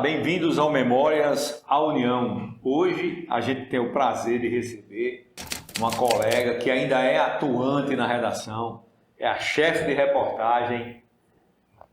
bem-vindos ao Memórias à União. Hoje a gente tem o prazer de receber uma colega que ainda é atuante na redação, é a chefe de reportagem,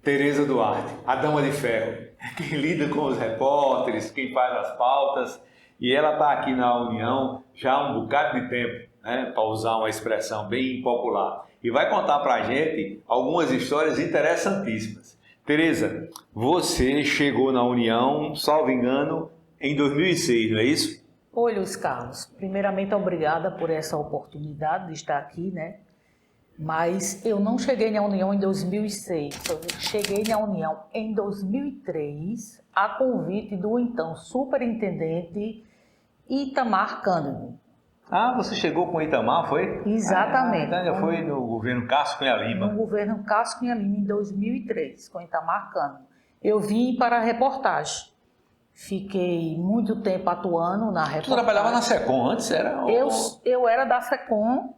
Tereza Duarte, a dama de ferro, quem lida com os repórteres, quem faz as pautas, e ela está aqui na União já há um bocado de tempo, né, para usar uma expressão bem popular, e vai contar para a gente algumas histórias interessantíssimas. Tereza, você chegou na União, salvo engano, em 2006, não é isso? Oi, Luiz Carlos. Primeiramente, obrigada por essa oportunidade de estar aqui, né? Mas eu não cheguei na União em 2006, eu cheguei na União em 2003, a convite do então superintendente Itamar Cândido. Ah, você chegou com o Itamar, foi? Exatamente. Então já foi no governo Cássio Cunha Lima. No governo Cássio Cunha Lima, em 2003, com Itamar Cândido. Eu vim para a reportagem. Fiquei muito tempo atuando na reportagem. Tu trabalhava na SECOM antes? Eu era da SECOM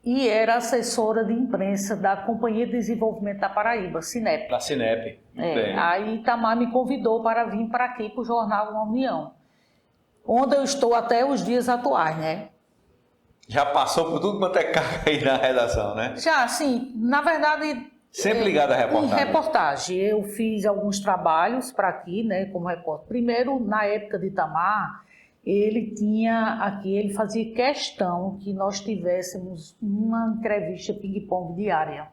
e era assessora de imprensa da Companhia de Desenvolvimento da Paraíba, Cinep. Da Cinep. Bem. Aí Itamar me convidou para vir para aqui, para o Jornal União, onde eu estou até os dias atuais, né? Já passou por tudo quanto é cargo aí na redação, né? Já, sim. Na verdade... Sempre ligado à reportagem. Em reportagem. Eu fiz alguns trabalhos para aqui, né, como repórter. Primeiro, na época de Itamar, ele tinha aqui, ele fazia questão que nós tivéssemos uma entrevista ping-pong diária.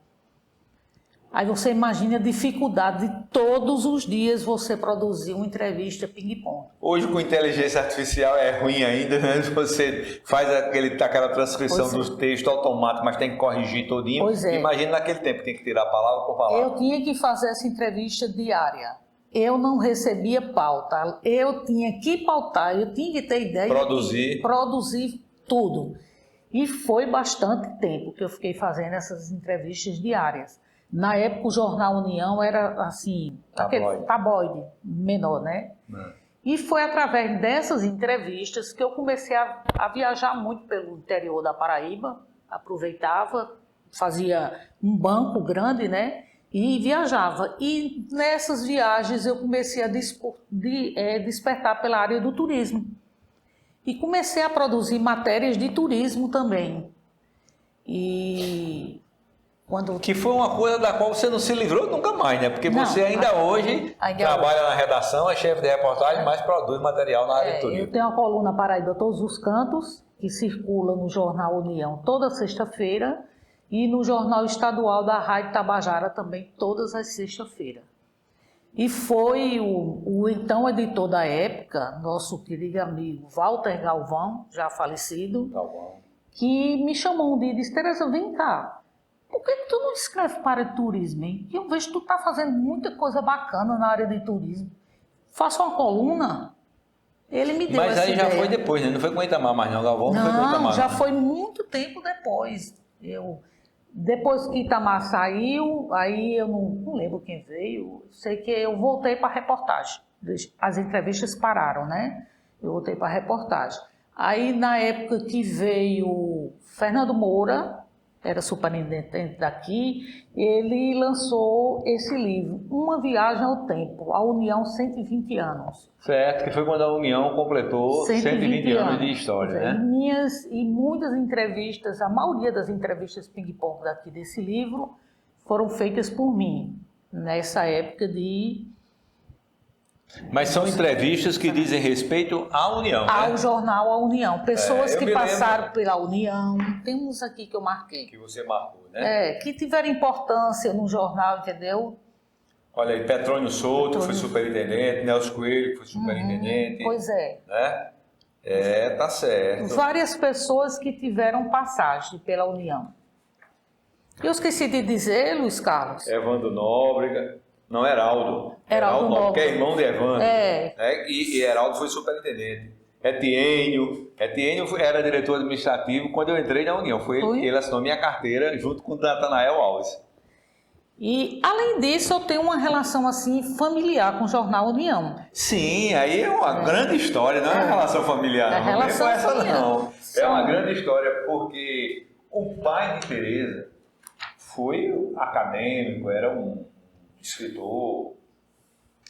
Aí você imagina a dificuldade de todos os dias você produzir uma entrevista ping-pong. Hoje com inteligência artificial é ruim ainda, né? Você faz aquela transcrição dos textos automático, mas tem que corrigir todinho. Pois é. Imagina naquele tempo, tem que tirar palavra por palavra. Eu tinha que fazer essa entrevista diária. Eu não recebia pauta. Eu tinha que pautar, eu tinha que ter ideia. Produzir tudo. E foi bastante tempo que eu fiquei fazendo essas entrevistas diárias. Na época, o Jornal União era, assim, tabloide menor, né? E foi através dessas entrevistas que eu comecei a viajar muito pelo interior da Paraíba. Aproveitava, fazia um banco grande, né? E viajava. E nessas viagens eu comecei a despertar pela área do turismo. E comecei a produzir matérias de turismo também. Que foi uma coisa da qual você não se livrou nunca mais, né? Porque você ainda hoje trabalha na redação, é chefe de reportagem, mas produz material na área de turismo. Eu tenho a coluna Paraíba Todos os Cantos, que circula no Jornal União toda sexta-feira, e no Jornal Estadual da Rádio Tabajara também todas as sextas-feiras. E foi o então editor da época, nosso querido amigo Walter Galvão, já falecido, que me chamou um dia e disse: Tereza, vem cá. Por que tu não escreve para turismo, hein? Eu vejo que tu tá fazendo muita coisa bacana na área de turismo. Faça uma coluna. Ele me deu essa ideia. Mas aí já foi depois, né? Não foi com o Itamar mais não, Galvão? Não foi com o Itamar. Já foi muito tempo depois. Depois que Itamar saiu, aí eu não lembro quem veio. Sei que eu voltei para a reportagem. As entrevistas pararam, né? Eu voltei para a reportagem. Aí na época que veio Fernando Moura, era superintendente daqui, ele lançou esse livro, Uma Viagem ao Tempo, a União 120 anos. Certo, que foi quando a União completou 120 anos de história, né? E muitas entrevistas, a maioria das entrevistas ping-pong daqui desse livro foram feitas por mim, nessa época de... Mas são entrevistas que dizem respeito à União, né? Ao jornal A União. Pessoas que passaram pela União. Tem uns aqui que eu marquei. Que você marcou, né? Que tiveram importância no jornal, entendeu? Olha aí, Petrônio Souto foi superintendente, Nelson Coelho foi superintendente. Pois é. Né? Tá certo. Várias pessoas que tiveram passagem pela União. Eu esqueci de dizer, Luiz Carlos. Evandro Nóbrega. Não, Heraldo. Heraldo Nóbrega. Que é irmão de Evandro. Né? E Heraldo foi superintendente. Etiênio era diretor administrativo quando eu entrei na União. Ele assinou minha carteira junto com o Natanael Alves. E, além disso, eu tenho uma relação assim familiar com o Jornal União. Sim, aí é uma grande história, não é uma relação familiar. Não relação familiar. Não. É uma grande história porque o pai de Tereza foi acadêmico, era um escritor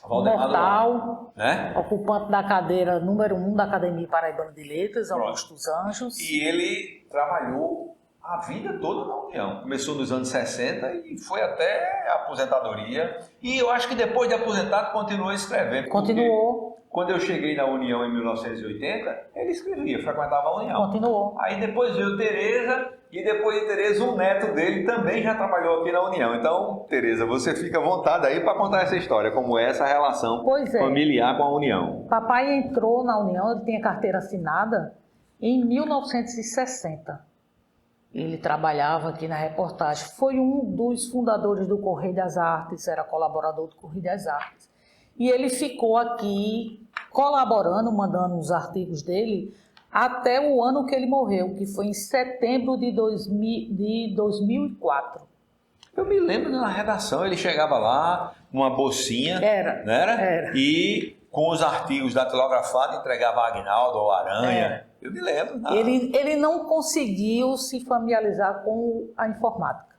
mortal, ocupante da cadeira número 1 da Academia Paraibana de Letras, Augusto dos Anjos. E ele trabalhou a vida toda na União. Começou nos anos 60 e foi até a aposentadoria. E eu acho que depois de aposentado continuou escrevendo. Continuou. Quando eu cheguei na União em 1980, ele escrevia, frequentava a União. Continuou. Aí depois veio Tereza, e depois de Tereza, um neto dele também já trabalhou aqui na União. Então, Tereza, você fica à vontade aí para contar essa história, como é essa relação familiar com a União. Papai entrou na União, ele tinha carteira assinada em 1960. Ele trabalhava aqui na reportagem. Foi um dos fundadores do Correio das Artes, era colaborador do Correio das Artes. E ele ficou aqui colaborando, mandando os artigos dele, até o ano que ele morreu, que foi em setembro de 2004. Eu me lembro na redação, ele chegava lá, uma bolsinha, não era? Era. E com os artigos datilografado entregava a Agnaldo ou Aranha. Eu me lembro. Ele não conseguiu se familiarizar com a informática.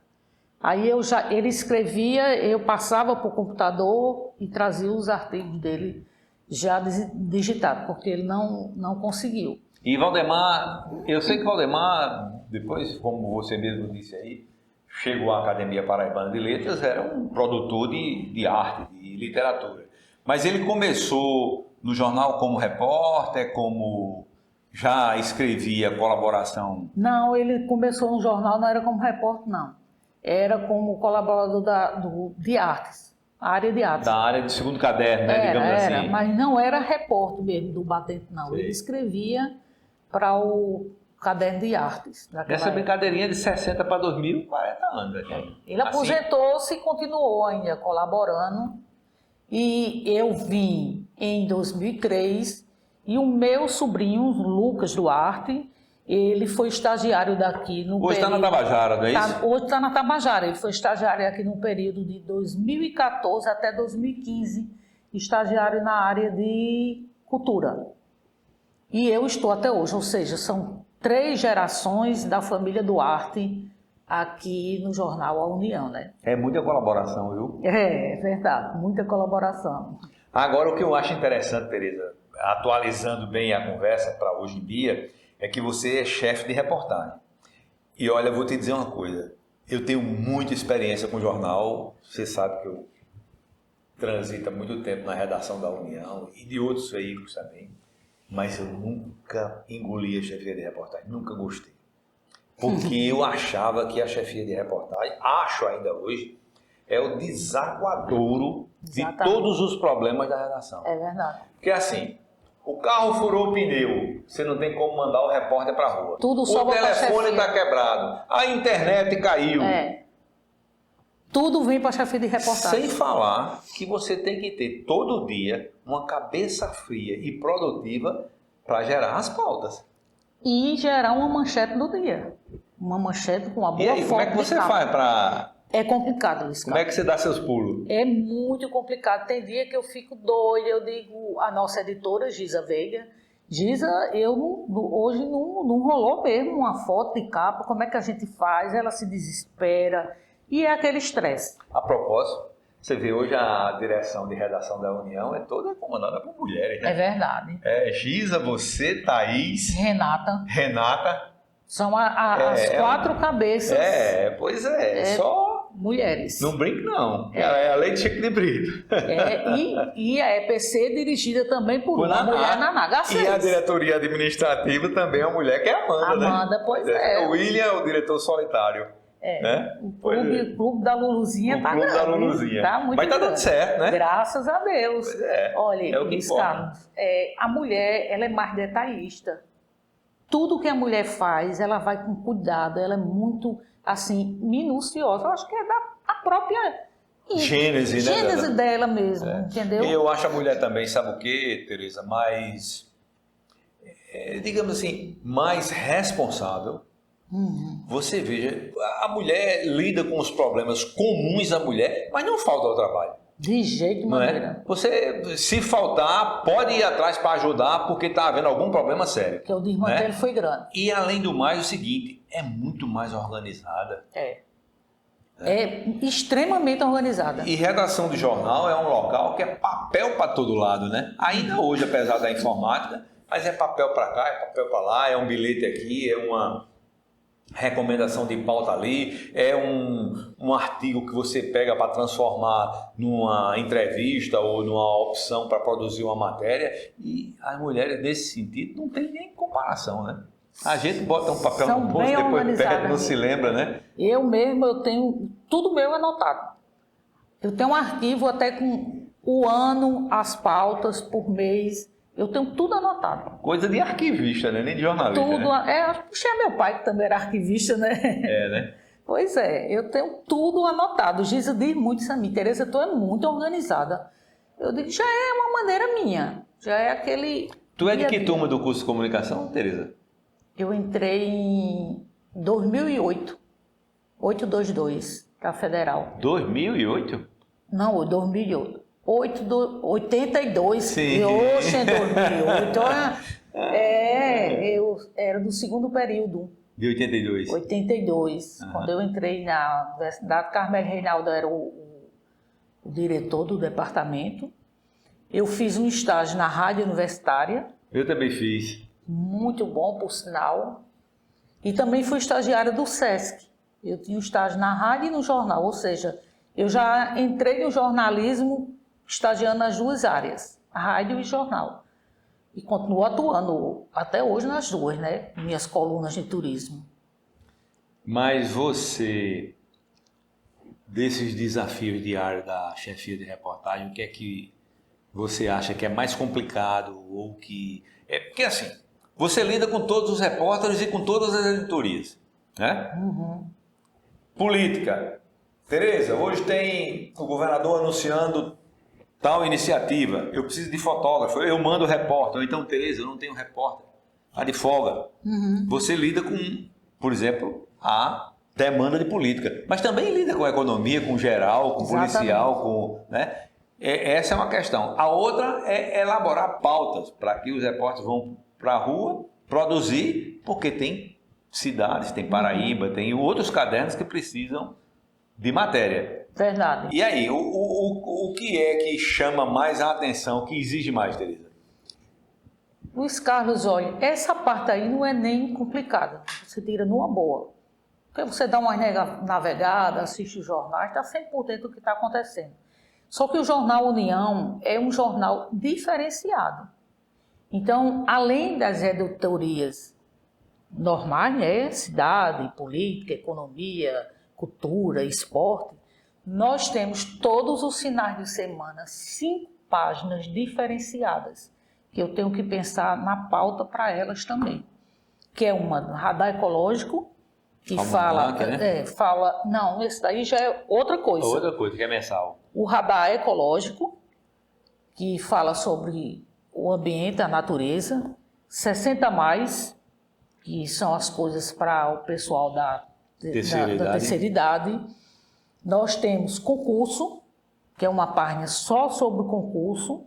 Aí ele escrevia, eu passava para o computador e trazia os artigos dele já digitados, porque ele não conseguiu. E Valdemar, eu sei que Valdemar, depois, como você mesmo disse aí, chegou à Academia Paraibana de Letras, era um produtor de arte, de literatura. Mas ele começou no jornal como repórter, como já escrevia colaboração? Não, ele começou no jornal, não era como repórter, não. Era como colaborador de artes, a área de artes. Da área de segundo caderno, né? Digamos assim. Mas não era repórter mesmo do Batente, não. Sei. Ele escrevia para o caderno de artes. Essa brincadeirinha de 60 para 2000, 40 anos. Ele aposentou-se e continuou ainda colaborando. E eu vim em 2003 e o meu sobrinho, Lucas Duarte, ele foi estagiário daqui no Hoje está na Tabajara, não é isso? Hoje está na Tabajara. Ele foi estagiário aqui no período de 2014 até 2015, estagiário na área de cultura. E eu estou até hoje, ou seja, são 3 gerações da família Duarte aqui no jornal A União, né? É muita colaboração, viu? É verdade, muita colaboração. Agora, o que eu acho interessante, Tereza, atualizando bem a conversa para hoje em dia, é que você é chefe de reportagem. E olha, eu vou te dizer uma coisa, eu tenho muita experiência com jornal, você sabe que eu transito há muito tempo na redação da União e de outros veículos também, mas eu nunca engoli a chefia de reportagem, nunca gostei. Porque eu achava que a chefia de reportagem, acho ainda hoje, é o desaguadouro de todos os problemas da redação. É verdade. Porque assim, o carro furou o pneu, você não tem como mandar o repórter para a rua. Tudo só o telefone está quebrado, a internet caiu. Tudo vem para a chefia de reportagem. Sem falar que você tem que ter todo dia uma cabeça fria e produtiva para gerar as pautas. E gerar uma manchete do dia. Uma manchete com uma boa foto. E aí, como é que você faz para... É complicado, Luiz Carlos. Como é que você dá seus pulos? É muito complicado. Tem dia que eu fico doida, eu digo a nossa editora, Giza Veiga, Giza, hoje não rolou mesmo uma foto de capa, como é que a gente faz? Ela se desespera e é aquele estresse. A propósito, você vê hoje a direção de redação da União é toda comandada por mulheres, né? É verdade. Giza, você, Thaís... Renata. São as 4 cabeças. Pois é, só... mulheres. Não brinque não, é a lei de Chico de Brito. E a EPC dirigida também por uma mulher na H6. E a diretoria administrativa também é uma mulher, que é a Amanda, né? Amanda, pois é. O William é o diretor solitário. Né? O clube da Luluzinha está grande. O clube da Luluzinha. Tá muito Mas está dando certo, né? Graças a Deus. Pois é. Olha, o que importa. A mulher, ela é mais detalhista. Tudo que a mulher faz, ela vai com cuidado, ela é muito, assim, minuciosa. Eu acho que é da própria gênese dela mesmo, entendeu? E eu acho a mulher também, sabe o quê, Tereza? Mais, digamos assim, mais responsável. Você veja, a mulher lida com os problemas comuns da mulher, mas não falta ao trabalho. De jeito maneira. Você, se faltar, pode ir atrás para ajudar, porque está havendo algum problema sério. Porque o desmantelo foi grande. E além do mais, o seguinte, é muito mais organizada. É extremamente organizada. E redação de jornal é um local que é papel para todo lado, né? Ainda hoje, apesar da informática, mas é papel para cá, é papel para lá, é um bilhete aqui, é uma recomendação de pauta ali, é um artigo que você pega para transformar numa entrevista ou numa opção para produzir uma matéria. E as mulheres, nesse sentido, não tem nem comparação, né? A gente bota um papel no bolso, depois perde, não se lembra, né? Eu tenho tudo meu anotado. Eu tenho um arquivo até com o ano, as pautas por mês. Eu tenho tudo anotado. Coisa de arquivista, né? Nem de jornalista. Tudo. Né? Puxei meu pai, que também era arquivista, né? É, né? Pois é, eu tenho tudo anotado. Giza diz muito isso a mim. Tereza, tu é muito organizada. Eu digo, já é uma maneira minha. Já é aquele... Tu é de que turma do curso de comunicação, Tereza? Eu entrei em 2008. 822, da Federal. 2008? Não, 2008. 82. Sim. Oxe, em 2008. Eu era do segundo período. De 82? 82. Quando eu entrei na Universidade, Carmelo Reinaldo era o diretor do departamento. Eu fiz um estágio na Rádio Universitária. Eu também fiz. Muito bom, por sinal. E também fui estagiária do SESC. Eu tinha um estágio na rádio e no jornal, ou seja, eu já entrei no jornalismo estagiando nas duas áreas, rádio e jornal. E continuo atuando até hoje nas duas, né? Minhas colunas de turismo. Mas você, desses desafios diários da chefia de reportagem, o que é que você acha que é mais complicado ou que... Porque assim, você lida com todos os repórteres e com todas as editorias, né? Uhum. Política. Tereza, hoje tem o governador anunciando tal iniciativa. Eu preciso de fotógrafo, eu mando repórter. Ou então, Tereza, eu não tenho repórter. Está de folga. Uhum. Você lida com, por exemplo, a demanda de política. Mas também lida com a economia, com geral, com policial, com... né? Essa é uma questão. A outra é elaborar pautas para que os repórteres vão para a rua produzir, porque tem cidades, tem Paraíba, tem outros cadernos que precisam de matéria. Verdade. E aí, o que é que chama mais a atenção, que exige mais, Tereza? Luiz Carlos, olha, essa parte aí não é nem complicada. Você tira numa boa. Porque você dá uma navegada, assiste os jornais, está sempre por dentro do que está acontecendo. Só que o Jornal União é um jornal diferenciado. Então, além das editorias normais, né, cidade, política, economia, cultura, esporte, nós temos todos os finais de semana 5 páginas diferenciadas, que eu tenho que pensar na pauta para elas também. Que é uma radar ecológico, que fala... né? Não, esse daí já é outra coisa. Outra coisa, que é mensal. O radar ecológico, que fala sobre o ambiente, a natureza. 60 mais, que são as coisas para o pessoal da terceira idade. Nós temos concurso, que é uma página só sobre o concurso.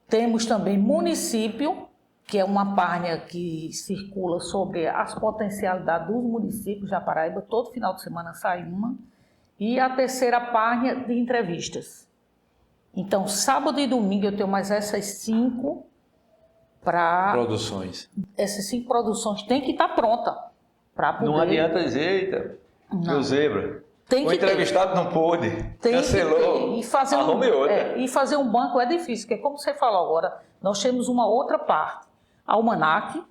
Temos também município, que é uma página que circula sobre as potencialidades dos municípios da Paraíba. Todo final de semana sai uma. E a terceira página de entrevistas. Então, sábado e domingo eu tenho mais essas 5 para... Produções. Essas 5 produções tem que estar pronta para poder... Não adianta dizer, eita, meu zebra. O entrevistado não pôde, cancelou, e fazer e fazer um banco é difícil, porque como você falou agora, nós temos uma outra parte. Almanaque.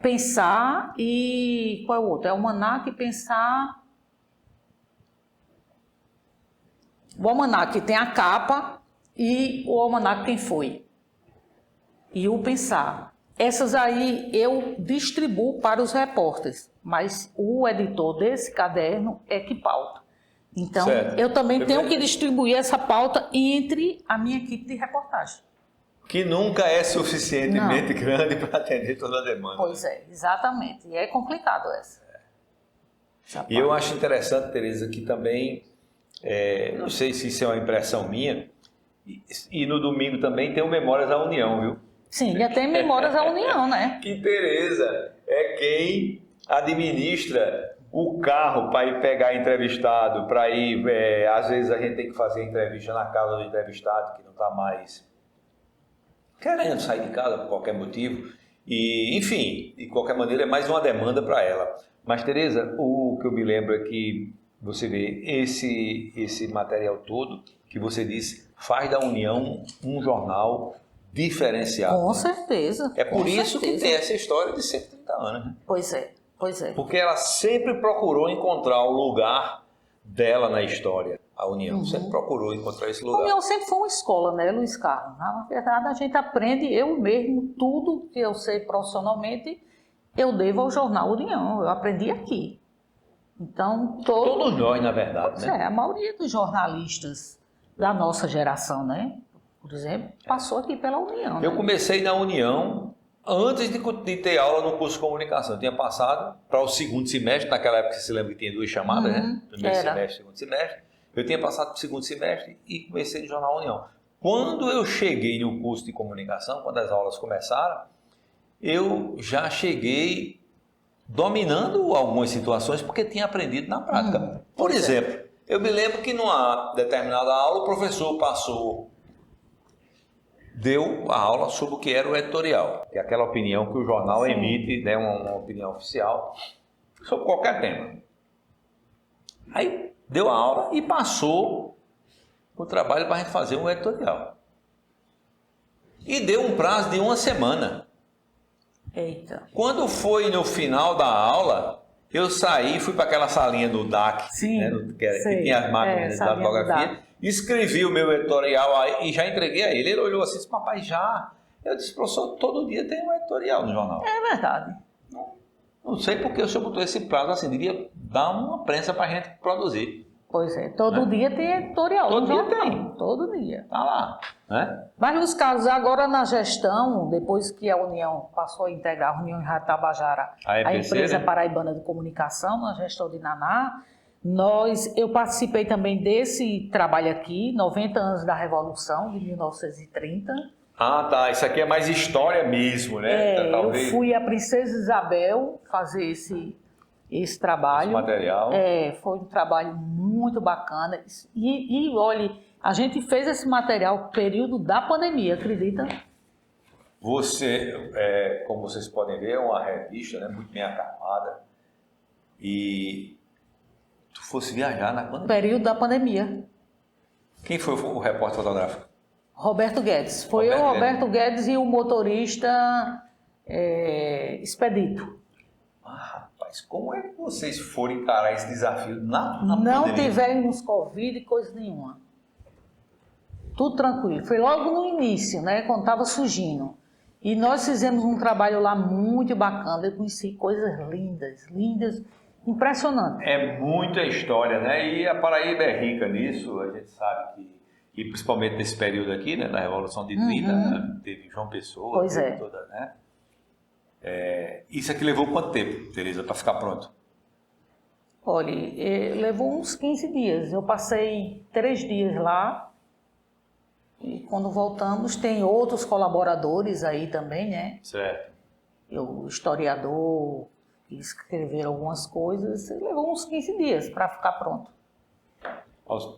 Pensar e... Qual é o outro? É almanaque, pensar... O almanaque tem a capa e o almanaque quem foi. E o pensar. Essas aí eu distribuo para os repórteres, mas o editor desse caderno é que pauta. Então, eu também tenho que distribuir essa pauta entre a minha equipe de reportagem. Que nunca é suficientemente grande para atender toda a demanda. Pois é, exatamente. E é complicado essa. E eu acho interessante, Tereza, que também... não sei se isso é uma impressão minha, e no domingo também tem o Memórias da União, viu? Sim, já tem Memórias da União, né? Que Tereza é quem administra o carro para ir pegar entrevistado, para ir... às vezes a gente tem que fazer entrevista na casa do entrevistado, que não está mais querendo sair de casa por qualquer motivo. E, enfim, de qualquer maneira, é mais uma demanda para ela. Mas, Tereza, o que eu me lembro é que você vê esse material todo que você disse, faz da União um jornal diferenciado. Com certeza. É por isso que tem essa história de 130 anos. Né? Pois é. Porque ela sempre procurou encontrar o lugar dela na história, a União. Sempre procurou encontrar esse lugar. A União sempre foi uma escola, né, Luiz Carlos? Na verdade, a gente aprende, eu mesmo, tudo que eu sei profissionalmente, eu devo ao jornal União. Eu aprendi aqui. Então, todos nós, na verdade, né? A maioria dos jornalistas da nossa geração, né? Por exemplo, passou aqui pela União. Eu comecei na União antes de ter aula no curso de comunicação. Eu tinha passado para o segundo semestre, naquela época você se lembra que tinha 2 chamadas, né? Primeiro semestre, segundo semestre. Eu tinha passado para o segundo semestre e comecei no Jornal União. Quando eu cheguei no curso de comunicação, quando as aulas começaram, eu já cheguei dominando algumas situações porque tinha aprendido na prática. Por exemplo, eu me lembro que numa determinada aula o professor deu a aula sobre o que era o editorial, que é aquela opinião que o jornal emite, né, uma opinião oficial, sobre qualquer tema. Aí deu a aula e passou o trabalho para a gente fazer um editorial. E deu um prazo de 1 semana. Eita. Quando foi no final da aula, eu saí, fui para aquela salinha do DAC, né, que tinha as máquinas da datilografia, escrevi o meu editorial aí e já entreguei a ele. Ele olhou assim e disse, papai, já? Eu disse, professor, todo dia tem um editorial no jornal. É verdade. Não sei porque o senhor botou esse prazo assim, devia dar uma prensa para a gente produzir. Pois é, todo dia tem editorial. Todo dia tem. Todo dia. Tá lá, né? Mas, Luiz Carlos, agora na gestão, depois que a União passou a integrar a União Tabajara, a empresa Paraibana de Comunicação, na gestão de Naná, eu participei também desse trabalho aqui, 90 anos da Revolução, de 1930. Ah, tá. Isso aqui é mais história mesmo, né? Talvez... Eu fui a Princesa Isabel fazer esse trabalho. Esse material. Foi um trabalho muito bacana. E olha, a gente fez esse material no período da pandemia, acredita? Você, como vocês podem ver, é uma revista, né, muito bem acabada. E tu fosse viajar na pandemia. Período da pandemia. Quem foi o repórter fotográfico? Roberto Guedes. Foi Roberto Guedes e o motorista Expedito. Rapaz, como é que vocês foram encarar esse desafio na pandemia? Não tivemos Covid e coisa nenhuma. Tudo tranquilo. Foi logo no início, né, quando estava surgindo. E nós fizemos um trabalho lá muito bacana. Eu conheci coisas lindas, impressionantes. É muita história, né? E a Paraíba é rica nisso. A gente sabe que, e principalmente nesse período aqui, né, da Revolução de 30, teve João Pessoa, pois toda, né? Isso aqui levou quanto tempo, Tereza, para ficar pronto? Olha, levou uns 15 dias. Eu passei 3 dias lá. E quando voltamos, tem outros colaboradores aí também, né? Certo. O historiador, que escreveram algumas coisas. Levou uns 15 dias para ficar pronto.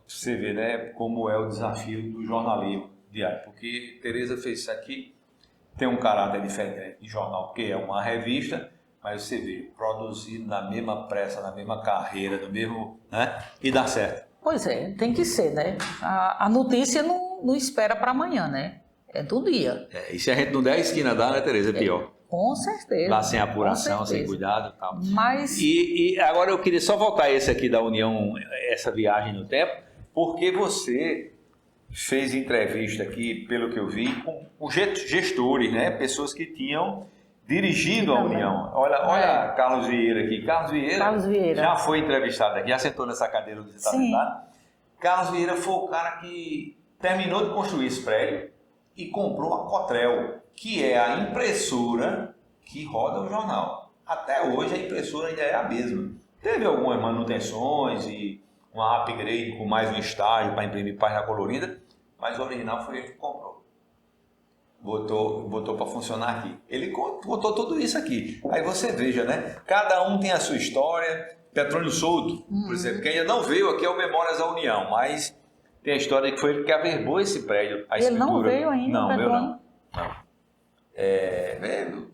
Você vê, né, como é o desafio do jornalismo diário. Porque Tereza fez isso aqui, tem um caráter diferente de jornal, porque é uma revista, mas você vê, produzido na mesma pressa, na mesma carreira, no mesmo, né, e dá certo. Pois é, tem que ser, né? A notícia não espera para amanhã, né? É do dia. E se a gente não der a esquina dá, né, Tereza? É pior. Com certeza. Lá sem apuração, sem cuidado e tal. Mas... E agora eu queria só voltar esse aqui da União, essa viagem no tempo, porque você fez entrevista aqui, pelo que eu vi, com gestores, né? Pessoas que tinham dirigindo a União. Olha Carlos Vieira aqui. Carlos Vieira já foi entrevistado aqui, já sentou nessa cadeira onde você está sentado. Carlos Vieira foi o cara que terminou de construir esse prédio e comprou a Cotrel, que é a impressora que roda o jornal. Até hoje a impressora ainda é a mesma. Teve algumas manutenções e um upgrade com mais um estágio para imprimir página colorida, mas o original foi ele que comprou. Botou para funcionar aqui. Ele botou tudo isso aqui. Aí você veja, né? Cada um tem a sua história, Petróleo Solto, por exemplo, que ainda não veio aqui ao Memórias da União, mas tem a história que foi ele que averbou esse prédio, a escritura. Ele não veio ainda, não, Petróleo? Não.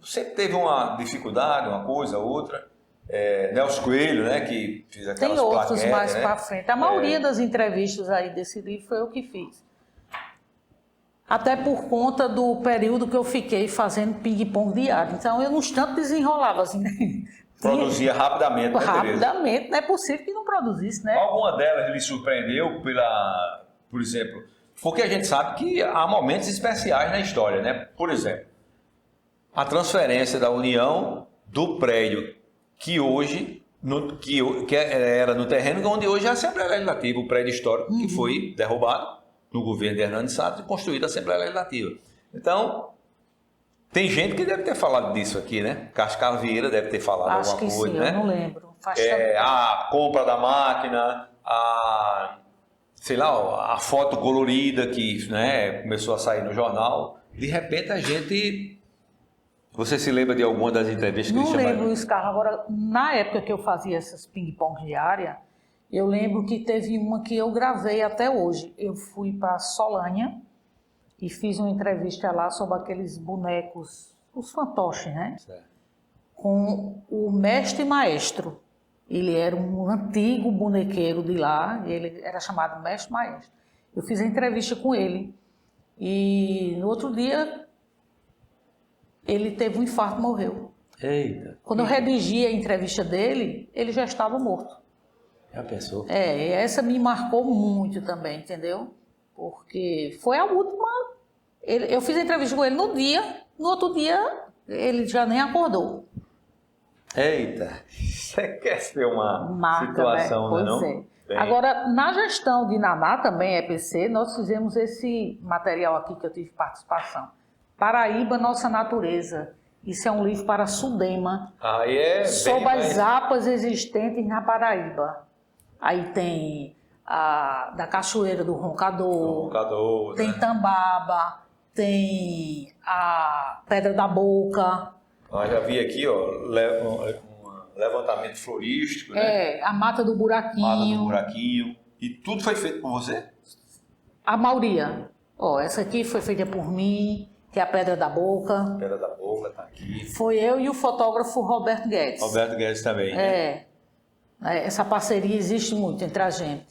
Sempre teve uma dificuldade, uma coisa, outra. Nelson Coelho, né, que fez aquelas Tem outros plaquetes, mais né? para frente. A maioria das entrevistas aí desse livro foi eu que fiz. Até por conta do período que eu fiquei fazendo ping-pong diário. Então, eu, no instante, desenrolava assim, né? Produzia rapidamente, né, Tereza? Rapidamente, não é possível que não produzisse, né? Alguma delas lhe surpreendeu por exemplo, porque a gente sabe que há momentos especiais na história, né? Por exemplo, a transferência da União do prédio que hoje, que era no terreno onde hoje é a Assembleia Legislativa, o prédio histórico que foi derrubado no governo de Hernando Santos e construída a Assembleia Legislativa. Então, tem gente que deve ter falado disso aqui, né? Cascar Vieira deve ter falado Acho alguma que coisa, sim, né? eu não lembro. A compra da máquina, sei lá, a foto colorida que, né, começou a sair no jornal. De repente a gente... Você se lembra de alguma das entrevistas que Não ele lembro, Luiz Carlos. Agora, na época que eu fazia essas ping-pong diárias, eu lembro que teve uma que eu gravei até hoje. Eu fui para Solânia e fiz uma entrevista lá sobre aqueles bonecos, os fantoches, né? Certo. Com o mestre maestro. Ele era um antigo bonequeiro de lá, ele era chamado mestre maestro. Eu fiz a entrevista com ele e no outro dia ele teve um infarto e morreu. Eita. Quando eu redigi a entrevista dele, ele já estava morto. Já pensou? E essa me marcou muito também, entendeu? Porque foi a última... Eu fiz a entrevista com ele no dia, no outro dia ele já nem acordou. Eita, você quer ser uma situação, né? Não? Pois é. Agora, na gestão de Naná, também, EPC, nós fizemos esse material aqui que eu tive participação. Paraíba, Nossa Natureza. Isso é um livro para Sudema, sobre as APAs existentes na Paraíba. Aí tem da Cachoeira do Roncador, tem, né? Tambaba, tem a Pedra da Boca. Já vi aqui, um levantamento florístico, né? A Mata do Buraquinho. E tudo foi feito por você? A maioria. Essa aqui foi feita por mim, que é a Pedra da Boca. A Pedra da Boca tá aqui. Foi eu e o fotógrafo Roberto Guedes. Roberto Guedes também, né? Essa parceria existe muito entre a gente.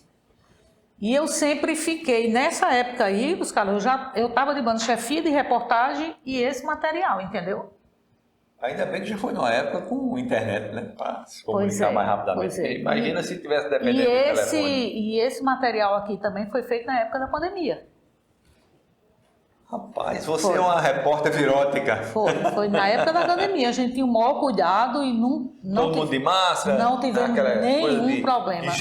E eu sempre fiquei, nessa época aí, Carlos, eu estava de banda chefia de reportagem e esse material, entendeu? Ainda bem que já foi numa época com internet, né? Para se comunicar mais rapidamente. Imagina se tivesse dependendo do telefone. E esse material aqui também foi feito na época da pandemia. Rapaz, você é uma repórter virótica. Foi na época da pandemia. A gente tinha o maior cuidado e não todo mundo de máscara. Não tivemos nenhum problema.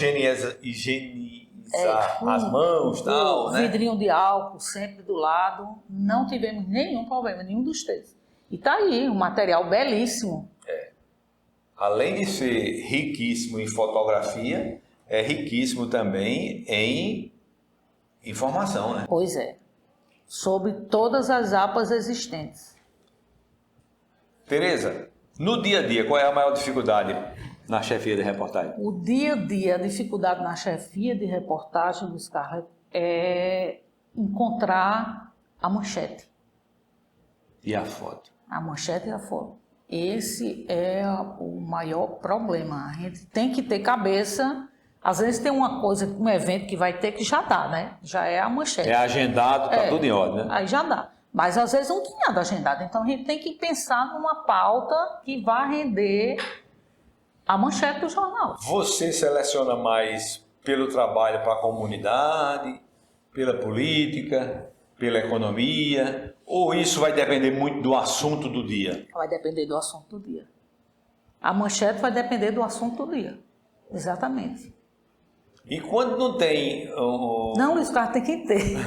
Higienizar as mãos e tal, né? Vidrinho de álcool sempre do lado. Não tivemos nenhum problema, nenhum dos três. E tá aí, um material belíssimo. Além de ser riquíssimo em fotografia, é riquíssimo também em informação, né? Pois é. Sobre todas as APAs existentes. Tereza, no dia a dia, qual é a maior dificuldade na chefia de reportagem? O dia a dia, a dificuldade na chefia de reportagem, Luiz Carlos, é encontrar a manchete. E a foto? A manchete e a foto. Esse é o maior problema. A gente tem que ter cabeça. Às vezes tem uma coisa, um evento que vai ter que já dá, né? Já é a manchete. É agendado, tá tudo em ordem, né? Aí já dá. Mas às vezes não tem nada agendado. Então a gente tem que pensar numa pauta que vá render a manchete do jornal. Você seleciona mais pelo trabalho para a comunidade, pela política, pela economia, ou isso vai depender muito do assunto do dia? Vai depender do assunto do dia. A manchete vai depender do assunto do dia. Exatamente. E quando não tem... Não, Luiz Carlos, tem que ter.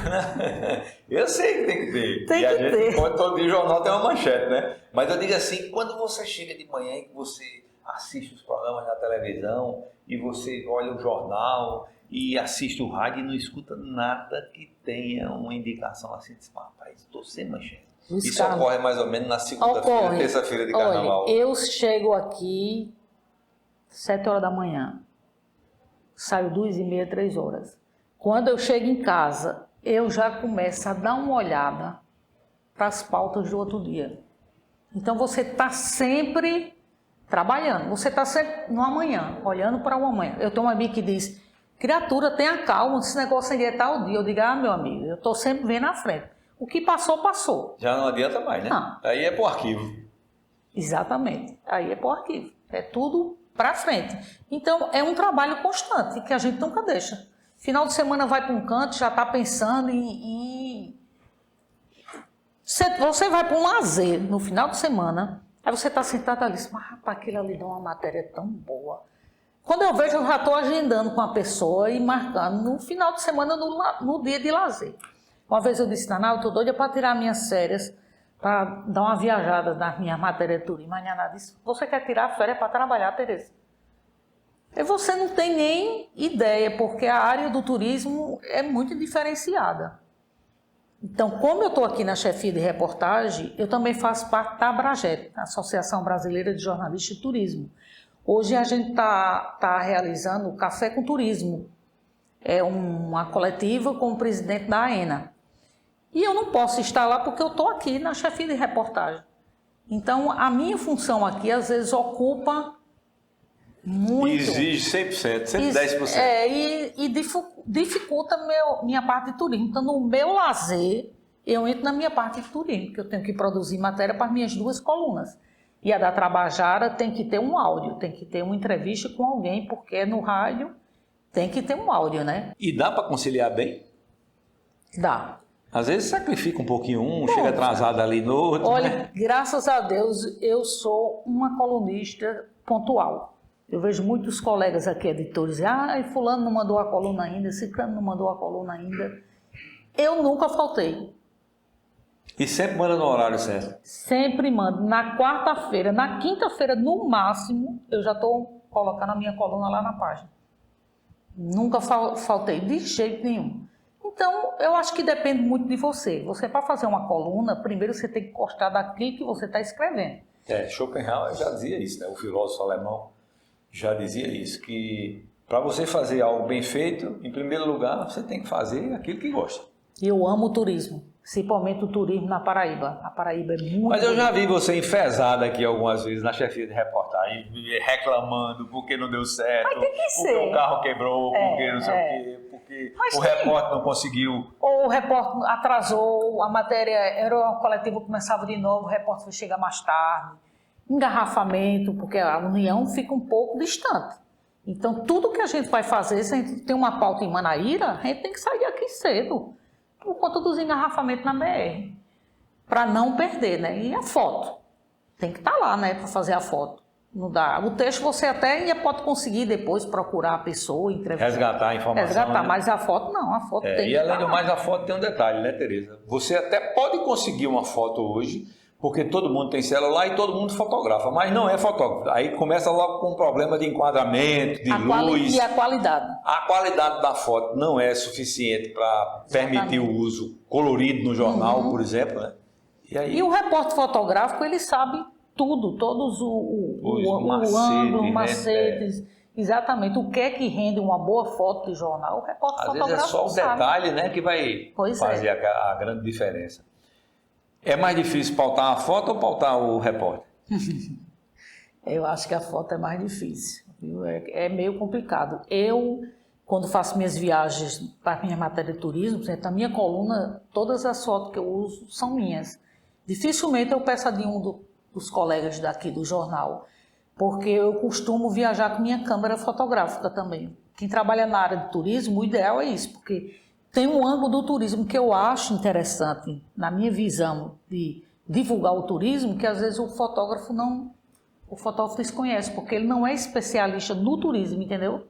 Eu sei que tem que ter. Tem que ter. Quando todo dia o jornal tem uma manchete, né? Mas eu digo assim, quando você chega de manhã e você assiste os programas na televisão, e você olha o jornal, e assiste o rádio e não escuta nada que tenha uma indicação assim, diz, rapaz, estou sem manchete. Isso ocorre mais ou menos na segunda-feira, terça-feira de carnaval. Olha, eu chego aqui 7 horas da manhã. Saio 2h30, 3 horas. Quando eu chego em casa, eu já começo a dar uma olhada para as pautas do outro dia. Então você está sempre trabalhando, você está sempre no amanhã, olhando para o amanhã. Eu tenho uma amiga que diz, criatura, tenha calma, esse negócio aí é tal dia. Eu digo, meu amigo, eu estou sempre vendo à frente. O que passou, passou. Já não adianta mais, né? Não. Aí é pro arquivo. Exatamente, aí é pro arquivo. É tudo para frente. Então é um trabalho constante que a gente nunca deixa. Final de semana vai para um canto, já está pensando em... Você vai para um lazer no final de semana, aí você está sentado ali, mas rapaz, aquilo ali dá uma matéria tão boa. Quando eu vejo, eu já estou agendando com a pessoa e marcando no final de semana, no dia de lazer. Uma vez eu disse, Naná, eu estou doida para tirar minhas férias, para dar uma viajada nas minhas matérias de turismo. Mas Naná disse, você quer tirar férias para trabalhar, Tereza? E você não tem nem ideia, porque a área do turismo é muito diferenciada. Então, como eu estou aqui na chefia de reportagem, eu também faço parte da Abrajet, Associação Brasileira de Jornalistas de Turismo. Hoje a gente está realizando o Café com Turismo. É uma coletiva com o presidente da AENA. E eu não posso estar lá porque eu estou aqui na chefia de reportagem. Então, a minha função aqui, às vezes, ocupa muito. Exige 100%, 110%. E dificulta minha parte de turismo. Então, no meu lazer, eu entro na minha parte de turismo, porque eu tenho que produzir matéria para as minhas 2 colunas. E a da Tabajara tem que ter um áudio, tem que ter uma entrevista com alguém, porque no rádio tem que ter um áudio, né? E dá para conciliar bem? Dá. Às vezes sacrifica um pouquinho chega atrasado ali no outro. Olha, né? Graças a Deus, eu sou uma colunista pontual. Eu vejo muitos colegas aqui, editores, fulano não mandou a coluna ainda, ciclano não mandou a coluna ainda. Eu nunca faltei. E sempre manda no horário certo? Sempre mando. Na quarta-feira, na quinta-feira, no máximo, eu já estou colocando a minha coluna lá na página. Nunca faltei, de jeito nenhum. Então, eu acho que depende muito de você. Você, para fazer uma coluna, primeiro você tem que gostar daquilo que você está escrevendo. Schopenhauer já dizia isso, né? O filósofo alemão já dizia isso, que para você fazer algo bem feito, em primeiro lugar, você tem que fazer aquilo que gosta. Eu amo o turismo, principalmente o turismo na Paraíba. A Paraíba é muito... Mas eu já vi você enfesada aqui algumas vezes na chefia de reportagem, reclamando porque não deu certo, Mas tem que ser. porque o carro quebrou, porque não sei o quê, porque o repórter não conseguiu. Ou o repórter atrasou, a matéria era uma coletiva, começava de novo, o repórter vai chegar mais tarde. Engarrafamento, porque a União fica um pouco distante. Então, tudo que a gente vai fazer, se a gente tem uma pauta em Manaíra, a gente tem que sair daqui cedo, por conta dos engarrafamentos na BR, para não perder, né? E a foto, tem que estar lá, né, para fazer a foto. Não dá. O texto você até ainda pode conseguir depois procurar a pessoa, entrevistar. Resgatar a informação. Resgatar, né? Mas a foto não, a foto tem que E além estar do mais, a foto tem um detalhe, né, Tereza? Você até pode conseguir uma foto hoje, porque todo mundo tem celular e todo mundo fotografa, mas não é fotógrafo. Aí começa logo com um problema de enquadramento, de luz. E a qualidade. A qualidade da foto não é suficiente para permitir o uso colorido no jornal, por exemplo, né? E o repórter fotográfico, ele sabe tudo, todos os ângulo, macetes, exatamente. O que é que rende uma boa foto de jornal? O repórter fotográfico vezes é só o detalhe, né, que vai fazer a grande diferença. É mais difícil pautar a foto ou pautar o repórter? Eu acho que a foto é mais difícil, viu? É meio complicado. Eu, quando faço minhas viagens para minha matéria de turismo, por exemplo, na minha coluna, todas as fotos que eu uso são minhas. Dificilmente eu peço a de dos colegas daqui do jornal, porque eu costumo viajar com minha câmera fotográfica também. Quem trabalha na área de turismo, o ideal é isso, porque tem um ângulo do turismo que eu acho interessante, na minha visão de divulgar o turismo, que às vezes o fotógrafo desconhece, porque ele não é especialista no turismo, entendeu?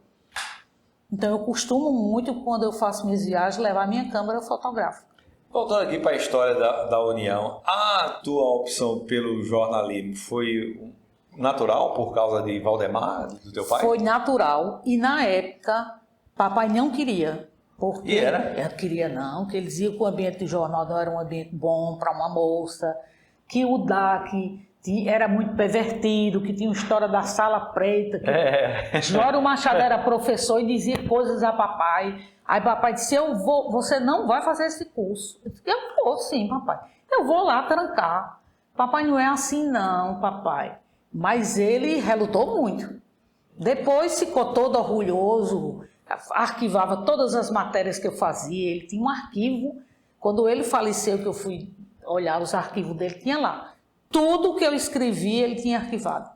Então eu costumo muito, quando eu faço minhas viagens, levar minha câmera fotográfica. Voltando aqui para a história da União, a tua opção pelo jornalismo foi natural por causa de Valdemar, do teu pai? Foi natural e na época papai não queria. Porque eu queria não, que ele dizia que o ambiente de jornal não era um ambiente bom para uma moça, que o DAC era muito pervertido, que tinha uma história da sala preta, que Jório Machado era professor e dizia coisas a papai. Aí papai disse, você não vai fazer esse curso. Eu disse, eu vou sim, papai. Eu vou lá trancar. Papai, não é assim não, papai. Mas ele relutou muito. Depois ficou todo orgulhoso, arquivava todas as matérias que eu fazia. Ele tinha um arquivo. Quando ele faleceu, que eu fui olhar os arquivos dele, tinha lá. Tudo que eu escrevi, ele tinha arquivado.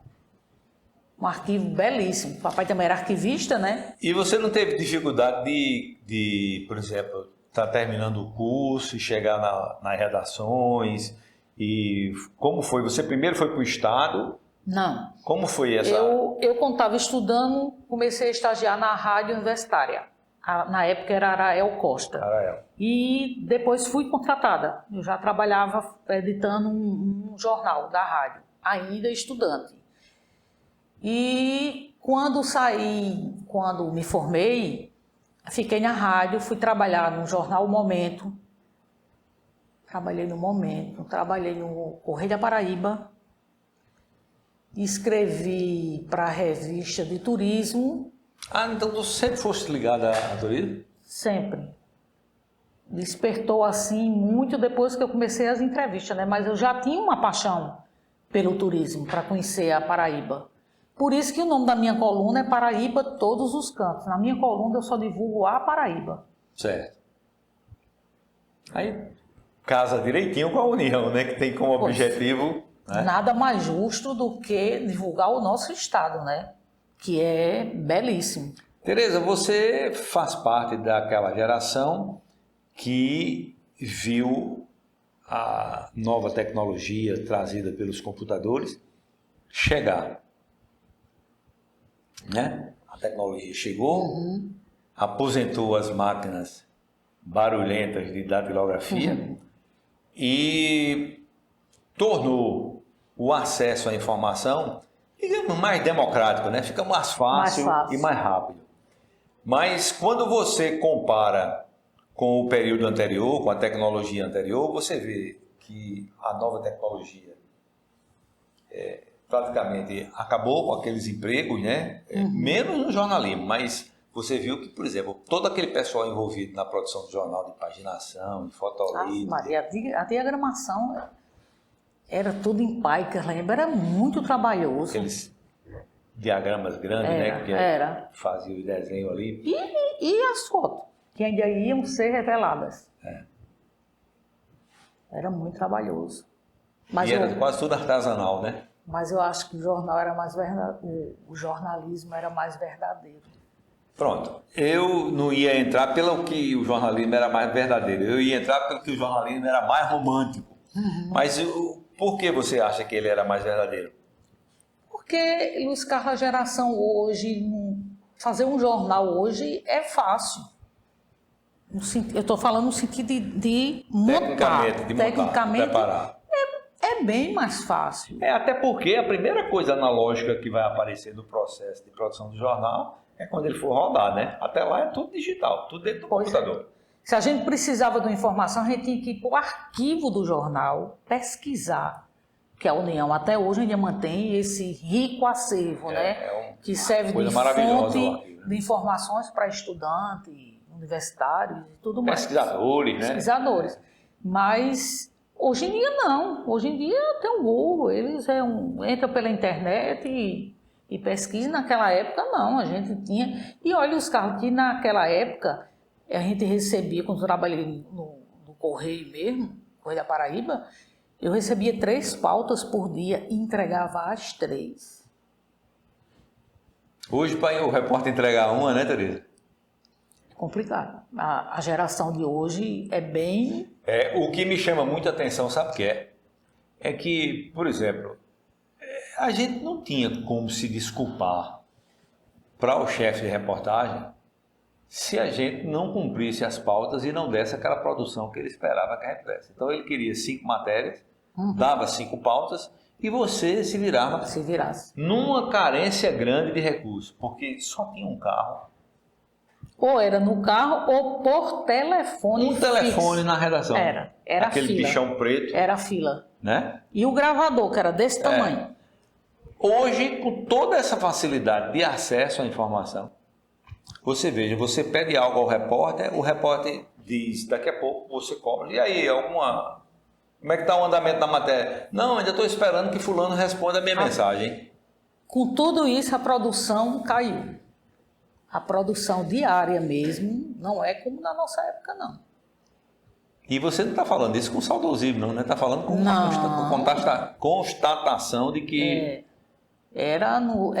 Um arquivo belíssimo. Papai também era arquivista, né? E você não teve dificuldade de por exemplo, estar terminando o curso e chegar nas redações? E como foi? Você primeiro foi para o Estado? Não. Como foi essa? Eu quando estava estudando, comecei a estagiar na rádio universitária. Na época era Arael Costa. Arael. E depois fui contratada. Eu já trabalhava editando um jornal da rádio, ainda estudante. E quando me formei, fiquei na rádio, fui trabalhar no jornal Momento. Trabalhei no Momento, trabalhei no Correio da Paraíba. Escrevi para a revista de turismo. Ah, então você sempre fosse ligada a turismo? Sempre. Despertou assim muito depois que eu comecei as entrevistas, né? Mas eu já tinha uma paixão pelo turismo, para conhecer a Paraíba. Por isso que o nome da minha coluna é Paraíba Todos os Cantos. Na minha coluna eu só divulgo a Paraíba. Certo. Aí casa direitinho com a União, né? Que tem como objetivo... Né? Nada mais justo do que divulgar o nosso estado, né? Que é belíssimo. Tereza, você faz parte daquela geração que viu a nova tecnologia trazida pelos computadores chegar. Né? A tecnologia chegou, aposentou as máquinas barulhentas de datilografia e tornou o acesso à informação, digamos, mais democrático, né? Fica mais fácil e mais rápido. Mas quando você compara com o período anterior, com a tecnologia anterior, você vê que a nova tecnologia praticamente acabou com aqueles empregos, né? Menos no jornalismo, mas você viu que, por exemplo, todo aquele pessoal envolvido na produção do jornal, de paginação, de fotolito... A diagramação era tudo em paica, lembra? Era muito trabalhoso. Aqueles diagramas grandes, né? Que fazia o desenho ali. E as fotos, que ainda iam ser reveladas. Era muito trabalhoso. Mas e era quase tudo artesanal, né? Mas eu acho que o jornal era mais verdadeiro, o jornalismo era mais verdadeiro. Pronto. Eu não ia entrar pelo que o jornalismo era mais verdadeiro. Eu ia entrar pelo que o jornalismo era mais romântico. Mas por que você acha que ele era mais verdadeiro? Porque, Luiz Carlos, a geração hoje, fazer um jornal hoje é fácil. Eu estou falando no sentido de montar. Tecnicamente, preparar. É bem mais fácil. Até porque a primeira coisa analógica que vai aparecer no processo de produção do jornal é quando ele for rodar, né? Até lá é tudo digital, tudo dentro do computador. Se a gente precisava de uma informação, a gente tinha que ir para o arquivo do jornal, pesquisar, que a União até hoje ainda mantém esse rico acervo, né? Que serve de fonte de informações para estudantes, universitários e tudo mais. Pesquisadores, né? Pesquisadores. Mas hoje em dia não. Hoje em dia tem o Google, eles entram pela internet e pesquisam. Naquela época não, a gente tinha... E olha os carros que naquela época... A gente recebia, quando eu trabalhei no Correio mesmo, Correio da Paraíba, eu recebia 3 pautas por dia e entregava as 3. Hoje, para o repórter entregar uma, né, Tereza? É complicado. A geração de hoje é bem... O que me chama muita atenção, sabe o que é? É que, por exemplo, a gente não tinha como se desculpar para o chefe de reportagem se a gente não cumprisse as pautas e não desse aquela produção que ele esperava que a gente desse. Então ele queria 5 matérias, dava 5 pautas e você se virava. Se virasse. Numa carência grande de recursos, porque só tinha um carro, Ou era no carro ou por telefone. Um telefone na redação. Era aquele fila. bichão preto. Era fila. Né? E o gravador, que era desse tamanho. Hoje, com toda essa facilidade de acesso à informação, você veja, você pede algo ao repórter, o repórter diz, daqui a pouco você cobra. E aí, como é que está o andamento da matéria? Não, ainda estou esperando que fulano responda a minha mensagem. Com tudo isso, a produção caiu. A produção diária mesmo não é como na nossa época, não. E você não está falando isso com saudosismo, não, né? Está falando com uma constatação de que... Era no,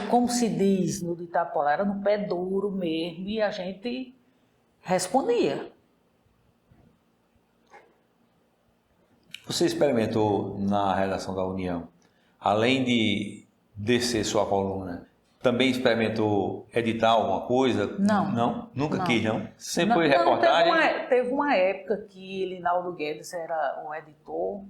como se diz no ditado popular, era no pé duro mesmo e a gente respondia. Você experimentou na redação da União, além de descer sua coluna, também experimentou editar alguma coisa? Não. Não? Nunca Não. quis, não? Sempre foi reportagem? Teve uma época que Linaldo Guedes era o editor,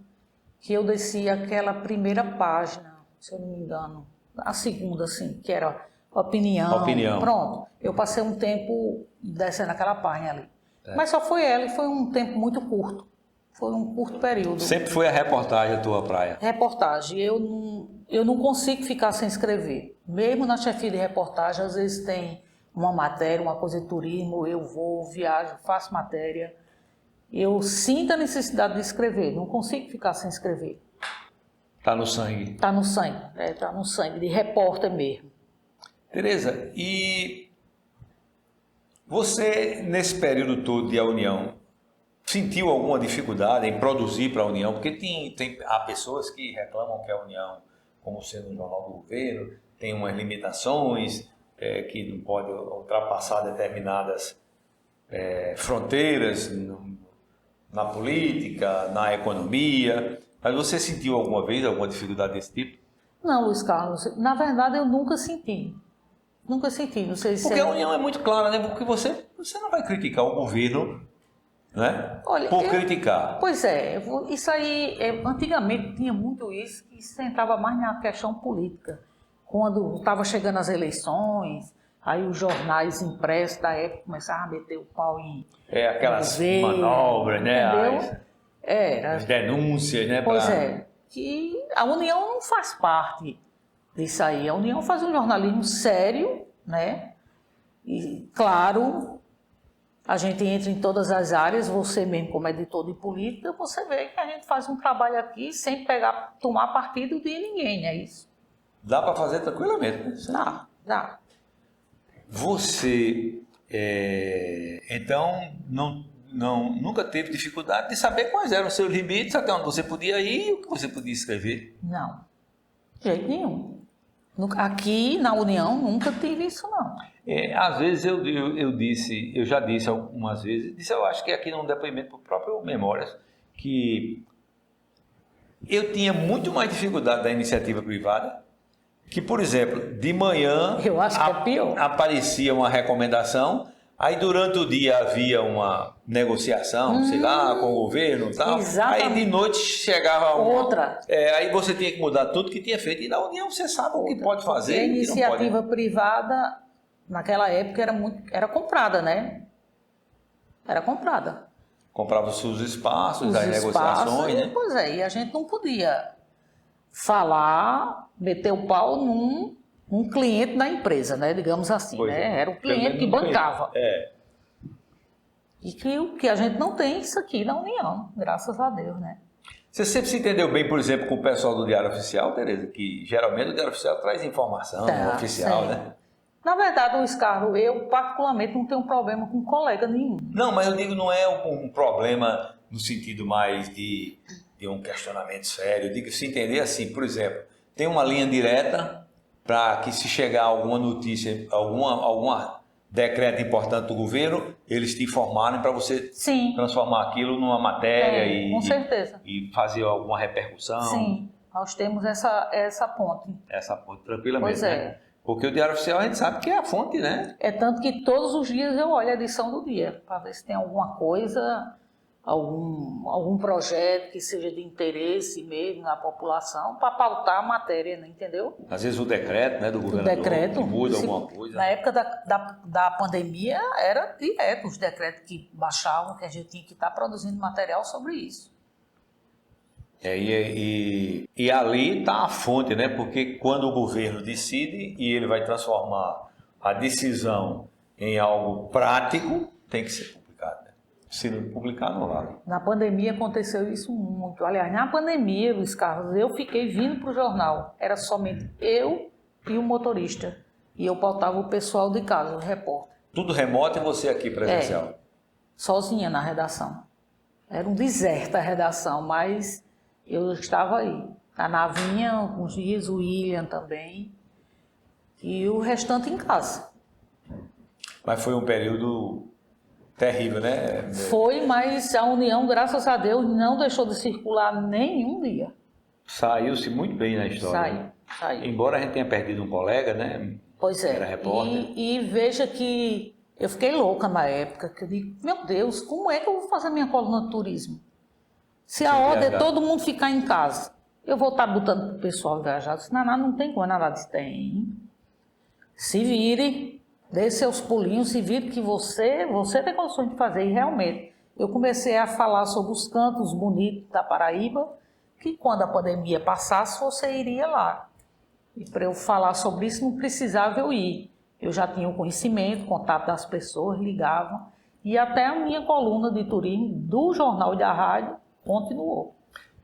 que eu descia aquela primeira página, se eu não me engano, a segunda, assim, que era opinião. Pronto. Eu passei um tempo descendo aquela página ali. Mas só foi ela e foi um tempo muito curto. Foi um curto período. Sempre foi a reportagem a tua praia? Reportagem. Eu não consigo ficar sem escrever. Mesmo na chefia de reportagem, às vezes tem uma matéria, uma coisa de turismo, eu vou, viajo, faço matéria. Eu sinto a necessidade de escrever, não consigo ficar sem escrever. Está no sangue? Está no sangue, está no sangue, de repórter mesmo. Tereza, e você, nesse período todo de A União, sentiu alguma dificuldade em produzir para a União? Porque há pessoas que reclamam que a União, como sendo um jornal do governo, tem umas limitações, que não pode ultrapassar determinadas fronteiras na política, na economia. Mas você sentiu alguma vez alguma dificuldade desse tipo? Não, Luiz Carlos, na verdade eu nunca senti. Nunca senti, não sei se... Porque a União é muito clara, né? Porque você não vai criticar o governo, né? Olha, por criticar. Pois é, isso aí, antigamente tinha muito isso, que se entrava mais na questão política. Quando estava chegando as eleições, aí os jornais impressos da época começavam a meter o pau em... aquelas manobras, né? Entendeu? As denúncias, né? Pois que a União não faz parte disso aí. A União faz um jornalismo sério, né? E, claro, a gente entra em todas as áreas, você mesmo como editor de política, você vê que a gente faz um trabalho aqui sem tomar partido de ninguém, é isso. Dá para fazer tranquilamente, né? Dá. Você, então, nunca teve dificuldade de saber quais eram os seus limites, até onde você podia ir e o que você podia escrever? Não, de jeito nenhum. Aqui na União nunca tive isso, não. Às vezes eu já disse algumas vezes, eu acho que aqui num depoimento para o próprio Memórias, que eu tinha muito mais dificuldade da iniciativa privada, que, por exemplo, de manhã eu acho que é pior. Aparecia uma recomendação, aí durante o dia havia uma negociação, sei lá, com o governo e tal. Exatamente. Aí de noite chegava outra. Aí você tinha que mudar tudo que tinha feito. E na União você sabe o que pode fazer. E a iniciativa e não pode. privada, naquela época, era comprada, né? Era comprada. Comprava os seus espaços, das negociações, né? Pois é, e a gente não podia falar, meter o pau num cliente da empresa, né? Digamos assim, né? Era o cliente que bancava. E que a gente não tem isso aqui na União, graças a Deus, né? Você sempre se entendeu bem, por exemplo, com o pessoal do Diário Oficial, Tereza? Que geralmente o Diário Oficial traz informação oficial, né? Na verdade, Luiz Carlos, eu particularmente não tenho problema com colega nenhum. Não, mas eu digo, não é um problema no sentido mais de um questionamento sério. Eu digo, se entender assim, por exemplo, tem uma linha direta para que se chegar alguma notícia, alguma decreto importante do governo, eles te informarem para você transformar aquilo numa matéria com certeza. E fazer alguma repercussão. Sim, nós temos essa ponte. Essa ponte, tranquilamente, pois né? Porque o Diário Oficial a gente sabe que é a fonte, né? É tanto que todos os dias eu olho a edição do dia, para ver se tem alguma coisa, algum projeto que seja de interesse mesmo na população para pautar a matéria, né, entendeu? Às vezes o decreto, né, do governador, decreto, que muda alguma coisa. Na época da pandemia era direto os decretos que baixavam, que a gente tinha que estar produzindo material sobre isso. E ali está a fonte, né? Porque quando o governo decide e ele vai transformar a decisão em algo prático, tem que ser publicado. Né? Se não publicar, não vale. Na pandemia aconteceu isso muito. Aliás, na pandemia, Luiz Carlos, eu fiquei vindo para o jornal. Era somente eu e o motorista. E eu pautava o pessoal de casa, o repórter. Tudo remoto e você aqui presencial? Sozinha na redação. Era um deserto a redação, mas eu estava aí. A Navinha, alguns dias, o William também. E o restante em casa. Mas foi um período terrível, né? Foi, mas a União, graças a Deus, não deixou de circular nenhum dia. Saiu-se muito bem na história. Saiu. Embora a gente tenha perdido um colega, né? Pois é. Era repórter. E veja que eu fiquei louca na época, que eu digo, meu Deus, como é que eu vou fazer minha coluna de turismo? Se a ordem é todo mundo ficar em casa, eu vou estar botando o pessoal viajar. Se não tem como, nada disso. Tem. Se vire, dê seus pulinhos, se vire que você tem condições de fazer. E realmente, eu comecei a falar sobre os cantos bonitos da Paraíba, que quando a pandemia passasse, você iria lá. E para eu falar sobre isso, não precisava eu ir. Eu já tinha o conhecimento, contato das pessoas, ligavam. E até a minha coluna de turismo do jornal e da rádio continuou.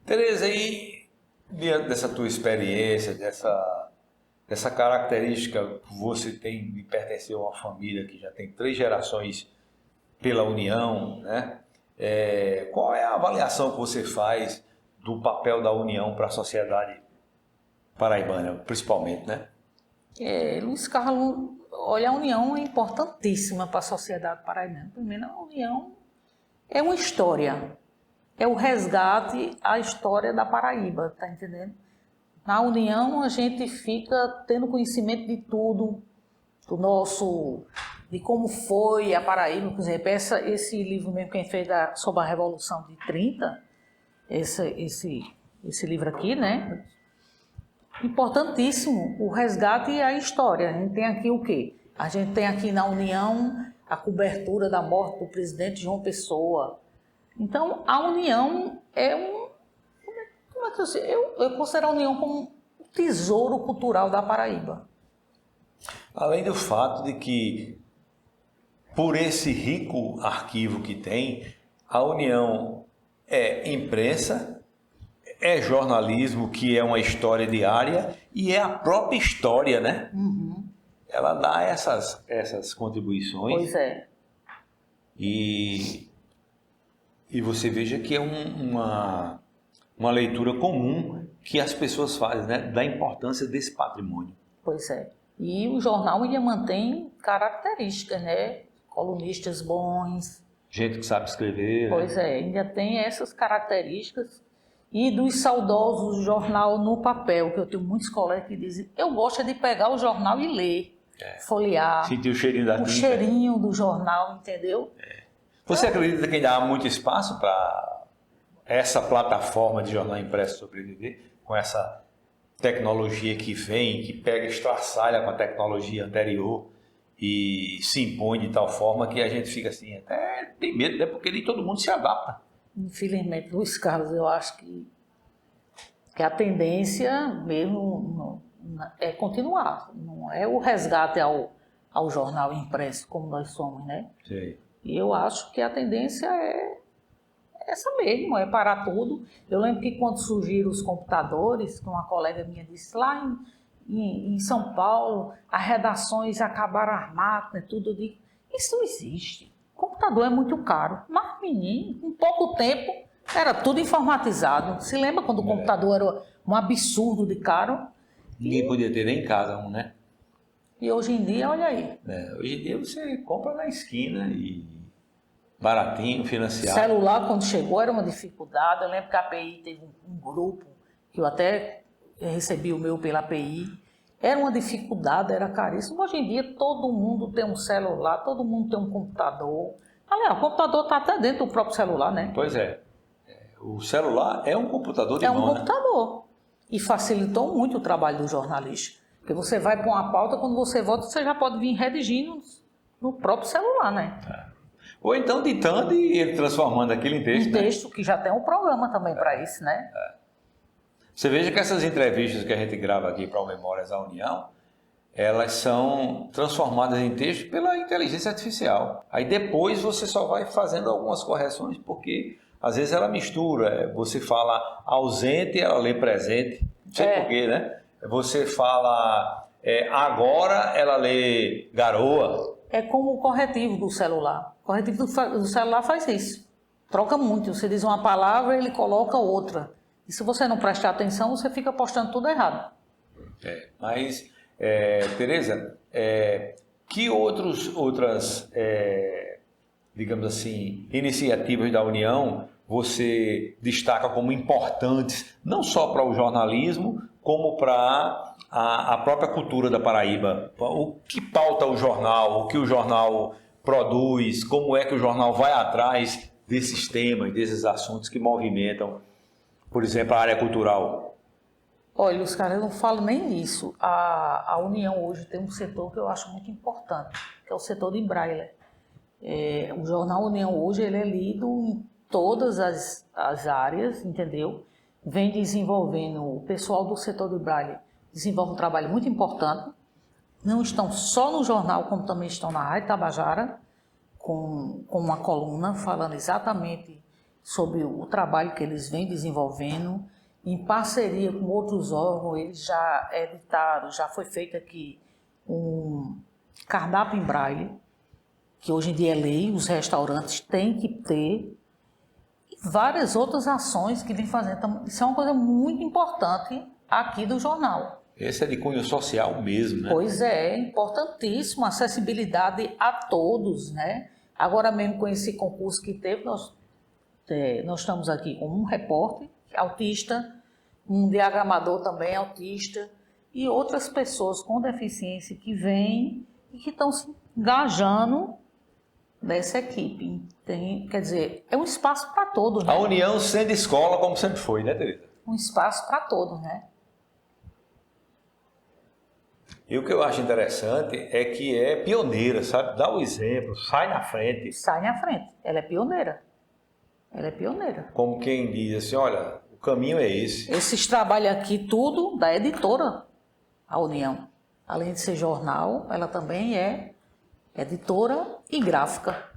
Tereza, e diante dessa tua experiência, dessa característica que você tem de pertencer a uma família que já tem 3 gerações pela União, né? Qual é a avaliação que você faz do papel da União para a sociedade paraibana, principalmente, né? Luiz Carlos, olha, a União é importantíssima para a sociedade paraibana. Primeiro, a União é uma história, é o resgate à história da Paraíba, tá entendendo? Na União a gente fica tendo conhecimento de tudo, de como foi a Paraíba, por exemplo, esse livro mesmo que a gente fez sobre a Revolução de 30, esse livro aqui, né? Importantíssimo, o resgate e a história. A gente tem aqui o quê? A gente tem aqui na União a cobertura da morte do presidente João Pessoa. Então, a União é como é que eu considero a União como um tesouro cultural da Paraíba. Além do fato de que, por esse rico arquivo que tem, a União é imprensa, é jornalismo, que é uma história diária, e é a própria história, né? Uhum. Ela dá essas contribuições. Pois é. E você veja que é uma leitura comum que as pessoas fazem, né? Da importância desse patrimônio. Pois é. E o jornal ainda mantém características, né? Colunistas bons. Gente que sabe escrever. Pois é, ainda tem essas características. E dos saudosos jornal no papel, que eu tenho muitos colegas que dizem, eu gosto de pegar o jornal e ler, folhear. Sentir o cheirinho da tinta. O cheirinho do jornal, entendeu? Você acredita que ainda há muito espaço para essa plataforma de jornal impresso sobreviver, com essa tecnologia que vem, que pega, estraçalha com a tecnologia anterior e se impõe de tal forma que a gente fica assim, até tem medo, né? Porque nem todo mundo se adapta. Infelizmente, Luiz Carlos, eu acho que a tendência mesmo é continuar. Não é o resgate ao jornal impresso, como nós somos, né? Sim. E eu acho que a tendência é essa mesmo, é parar tudo. Eu lembro que quando surgiram os computadores, que uma colega minha disse, lá em São Paulo, as redações acabaram as máquinas, tudo. Eu digo, isso não existe. O computador é muito caro, mas, menino, em pouco tempo era tudo informatizado. Se lembra quando o computador era um absurdo de caro? Ninguém podia ter nem em casa um, né? E hoje em dia, olha aí. Hoje em dia você compra na esquina e baratinho, financiado. Celular, quando chegou, era uma dificuldade. Eu lembro que a API teve um grupo, que eu até recebi o meu pela API. Era uma dificuldade, era caríssimo. Hoje em dia todo mundo tem um celular, todo mundo tem um computador. Aliás, o computador está até dentro do próprio celular, né? Pois é. O celular é um computador de mão, É um computador. E facilitou muito o trabalho do jornalista. Porque você vai para uma pauta, quando você volta, você já pode vir redigindo no próprio celular, né? Ou então ditando e ele transformando aquilo em texto. Em texto, que já tem um programa também para isso, né? Você veja que essas entrevistas que a gente grava aqui para o Memórias da União, elas são transformadas em texto pela inteligência artificial. Aí depois você só vai fazendo algumas correções, porque às vezes ela mistura. Você fala ausente, ela lê presente. Não sei porquê, né? Você fala agora, ela lê garoa. É como o corretivo do celular. O corretivo do celular faz isso. Troca muito. Você diz uma palavra, ele coloca outra. E se você não prestar atenção, você fica postando tudo errado. Mas, Tereza, que outras, digamos assim, iniciativas da União você destaca como importantes, não só para o jornalismo, como para a própria cultura da Paraíba? O que pauta o jornal, o que o jornal produz, como é que o jornal vai atrás desses temas, desses assuntos que movimentam, por exemplo, a área cultural? Olha, os caras, eu não falo nem nisso. A União hoje tem um setor que eu acho muito importante, que é o setor de Braille. O jornal União hoje ele é lido em todas as áreas, entendeu? Vem desenvolvendo, o pessoal do setor de Braille desenvolve um trabalho muito importante. Não estão só no jornal, como também estão na Rádio Tabajara, com uma coluna falando exatamente sobre o trabalho que eles vêm desenvolvendo, em parceria com outros órgãos. Eles já editaram, já foi feito aqui um cardápio em Braille, que hoje em dia é lei, os restaurantes têm que ter, e várias outras ações que vem fazendo. Então, isso é uma coisa muito importante aqui do jornal. Esse é de cunho social mesmo, né? Pois é importantíssimo, acessibilidade a todos, né? Agora mesmo com esse concurso que teve, nós estamos aqui com um repórter autista, um diagramador também autista e outras pessoas com deficiência que vêm e que estão se engajando nessa equipe. Quer dizer, é um espaço para todos, né? A União sendo escola como sempre foi, né, Tereza? Um espaço para todos, né? E o que eu acho interessante é que é pioneira, sabe? Dá o exemplo, sai na frente. Sai na frente. Ela é pioneira. Ela é pioneira. Como quem diz assim, olha, o caminho é esse. Esses trabalhos aqui, tudo da editora, a União. Além de ser jornal, ela também é editora e gráfica.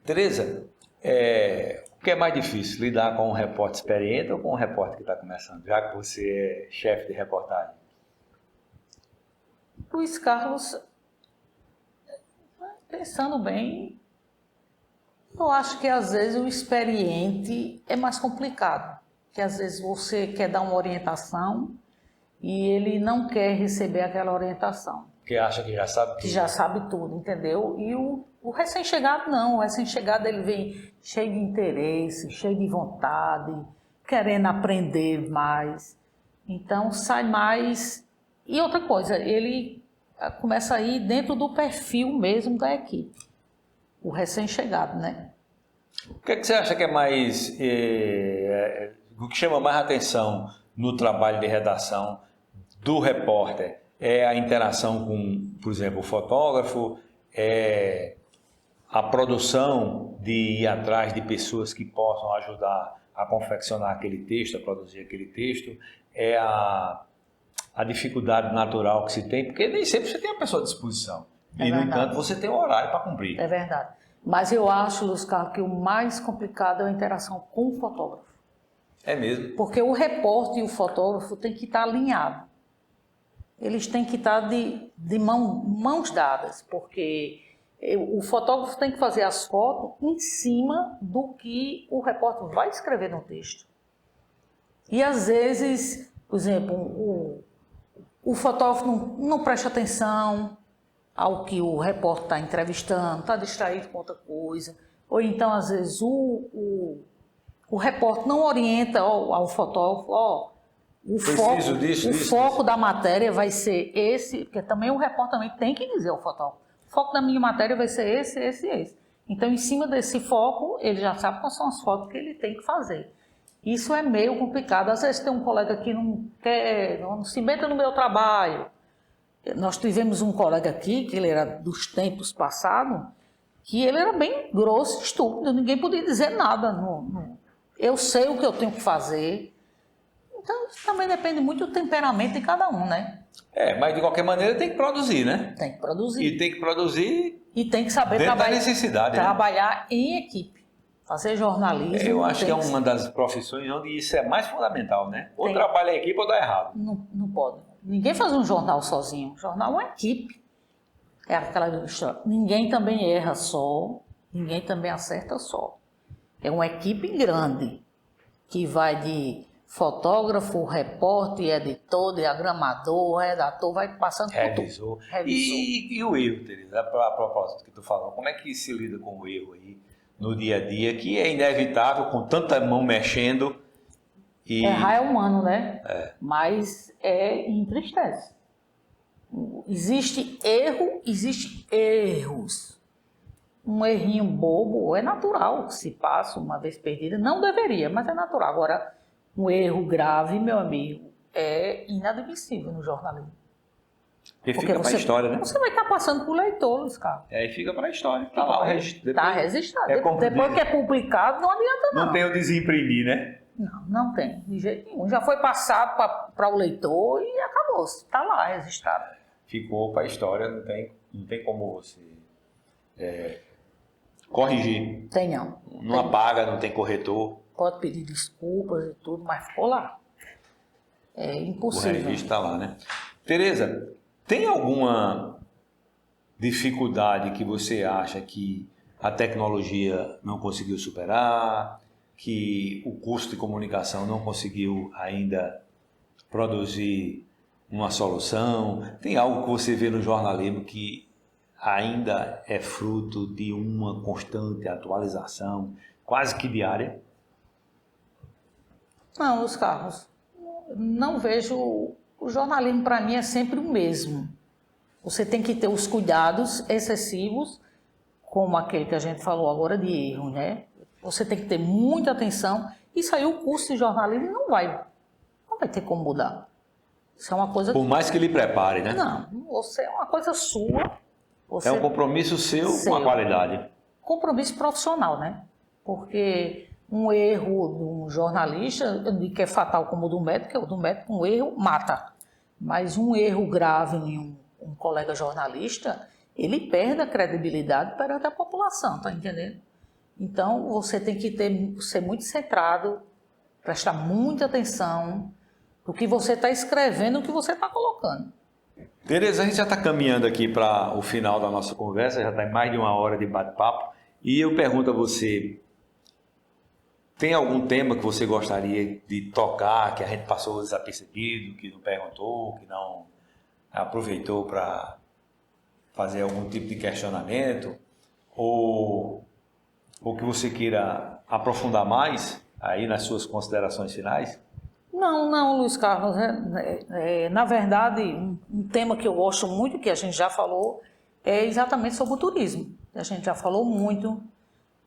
Tereza, o que é mais difícil, lidar com um repórter experiente ou com um repórter que está começando, já que você é chefe de reportagem? Luiz Carlos, pensando bem, eu acho que às vezes o experiente é mais complicado. Que às vezes você quer dar uma orientação e ele não quer receber aquela orientação. Que acha que já sabe tudo. Que já sabe tudo, entendeu? E o recém-chegado não. O recém-chegado ele vem cheio de interesse, cheio de vontade, querendo aprender mais. Então sai mais. E outra coisa, ele começa a ir dentro do perfil mesmo da equipe. O recém-chegado, né? O que você acha que é mais... o que chama mais atenção no trabalho de redação do repórter? É a interação com, por exemplo, o fotógrafo? É a produção de ir atrás de pessoas que possam ajudar a confeccionar aquele texto, a produzir aquele texto? É a dificuldade natural que se tem, porque nem sempre você tem uma pessoa à disposição. E, no entanto, você tem um horário para cumprir. É verdade. Mas eu acho, Luiz Carlos, que o mais complicado é a interação com o fotógrafo. É mesmo? Porque o repórter e o fotógrafo têm que estar alinhados. Eles têm que estar de mãos dadas, porque o fotógrafo tem que fazer as fotos em cima do que o repórter vai escrever no texto. E às vezes, por exemplo, o fotógrafo não presta atenção ao que o repórter está entrevistando, está distraído com outra coisa. Ou então, às vezes, o repórter não orienta ao fotógrafo, o foco da matéria vai ser esse, porque também o repórter também tem que dizer ao fotógrafo. O foco da minha matéria vai ser esse, esse e esse. Então, em cima desse foco, ele já sabe quais são as fotos que ele tem que fazer. Isso é meio complicado. Às vezes tem um colega que não se meta no meu trabalho. Nós tivemos um colega aqui, que ele era dos tempos passados, que ele era bem grosso, estúpido, ninguém podia dizer nada. Eu sei o que eu tenho que fazer. Então, isso também depende muito do temperamento de cada um, né? Mas de qualquer maneira tem que produzir, né? Tem que produzir. E tem que produzir e tem que saber dentro da necessidade, trabalhar em equipe. Fazer jornalismo. Eu acho que é uma das profissões onde isso é mais fundamental, né? Ou trabalha em equipe ou dá errado. Não pode. Ninguém faz um jornal sozinho. O jornal é uma equipe. É aquela história. Ninguém também erra só, ninguém também acerta só. É uma equipe grande que vai de fotógrafo, repórter, editor, diagramador, redator, vai passando por tudo. Revisor. E o erro, Tereza, a propósito que tu falou, como é que se lida com o erro aí no dia a dia, que é inevitável, com tanta mão mexendo? Errar é humano, né? Mas entristece. Existe erro, existe erros. Um errinho bobo é natural que se passa uma vez perdida. Não deveria, mas é natural. Agora, um erro grave, meu amigo, é inadmissível no jornalismo. Porque fica para a história, né? Você vai estar passando por leitor, Luiz Carlos. E fica para a história. Está lá o registro. Está registrado. Depois que é publicado, não adianta não. Não tem o desimprimir, né? Não tem, de jeito nenhum. Já foi passado para o leitor e acabou. Está lá registrado. Ficou para a história, não tem como você corrigir. Tem não. Não apaga, não tem corretor. Pode pedir desculpas e tudo, mas ficou lá. É impossível. O registro está lá, né? Tereza, tem alguma dificuldade que você acha que a tecnologia não conseguiu superar, que o curso de comunicação não conseguiu ainda produzir uma solução? Tem algo que você vê no jornalismo que ainda é fruto de uma constante atualização, quase que diária? Não, Luiz Carlos, não vejo. O jornalismo para mim é sempre o mesmo. Você tem que ter os cuidados excessivos, como aquele que a gente falou agora de erro, né? Você tem que ter muita atenção. Isso aí o curso de jornalismo não vai ter como mudar. Isso é uma coisa... Por mais que lhe prepare, né? Não, você é uma coisa sua. É um compromisso seu com a qualidade. Compromisso profissional, né? Porque um erro de um jornalista, que é fatal como o do médico, um erro mata. Mas um erro grave em um colega jornalista, ele perde a credibilidade perante a população, tá entendendo? Então, você tem que ser muito centrado, prestar muita atenção no que você está escrevendo, no que você está colocando. Tereza, a gente já está caminhando aqui para o final da nossa conversa, já está em mais de 1 hora de bate-papo, e eu pergunto a você, tem algum tema que você gostaria de tocar, que a gente passou desapercebido, que não perguntou, que não aproveitou para fazer algum tipo de questionamento, ou que você queira aprofundar mais aí nas suas considerações finais? Não, Luiz Carlos. Na verdade, um tema que eu gosto muito, que a gente já falou, é exatamente sobre o turismo. A gente já falou muito,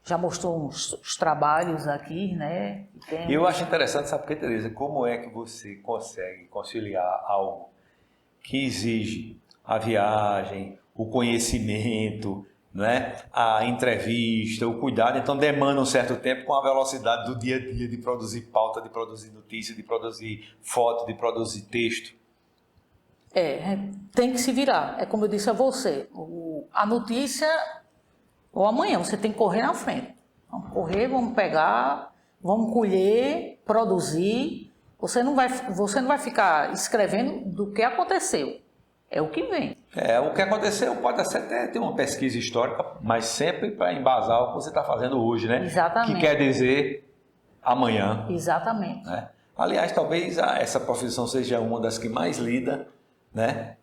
já mostrou os trabalhos aqui, né? Eu acho interessante, sabe por quê, Tereza? Como é que você consegue conciliar algo que exige a viagem, o conhecimento, né? A entrevista, o cuidado, então demanda um certo tempo com a velocidade do dia a dia de produzir pauta, de produzir notícia, de produzir foto, de produzir texto? Tem que se virar. É como eu disse a você, a notícia, ou amanhã, você tem que correr na frente. Vamos correr, vamos pegar, vamos colher, produzir. Você não vai ficar escrevendo do que aconteceu. É o que vem. O que aconteceu pode até ter uma pesquisa histórica, mas sempre para embasar o que você está fazendo hoje, né? Exatamente. Que quer dizer amanhã. Exatamente. Né? Aliás, talvez essa profissão seja uma das que mais lida, né?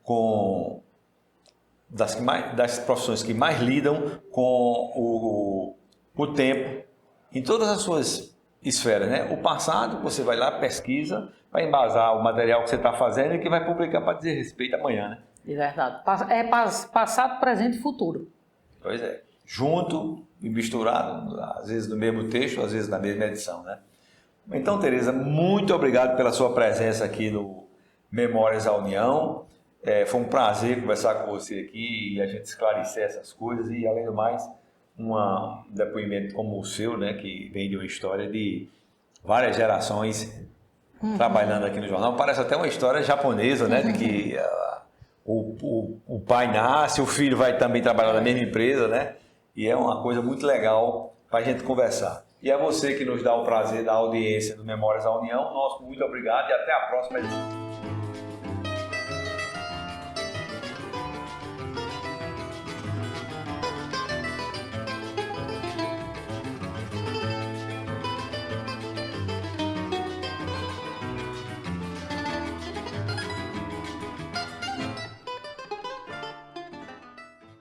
Das profissões que mais lidam com o tempo em todas as suas esferas, né? O passado, você vai lá, pesquisa, vai embasar o material que você está fazendo e que vai publicar para dizer respeito amanhã, né? De verdade. É passado, presente e futuro. Pois é. Junto e misturado, às vezes no mesmo texto, às vezes na mesma edição, né? Então, Tereza, muito obrigado pela sua presença aqui no Memórias da União. Foi um prazer conversar com você aqui e a gente esclarecer essas coisas e, além do mais, um depoimento como o seu, né, que vem de uma história de várias gerações trabalhando aqui no jornal. Parece até uma história japonesa, né, de que o pai nasce, o filho vai também trabalhar na mesma empresa, né? E é uma coisa muito legal para a gente conversar. E é você que nos dá o prazer da audiência do Memórias da União. Nosso muito obrigado e até a próxima edição.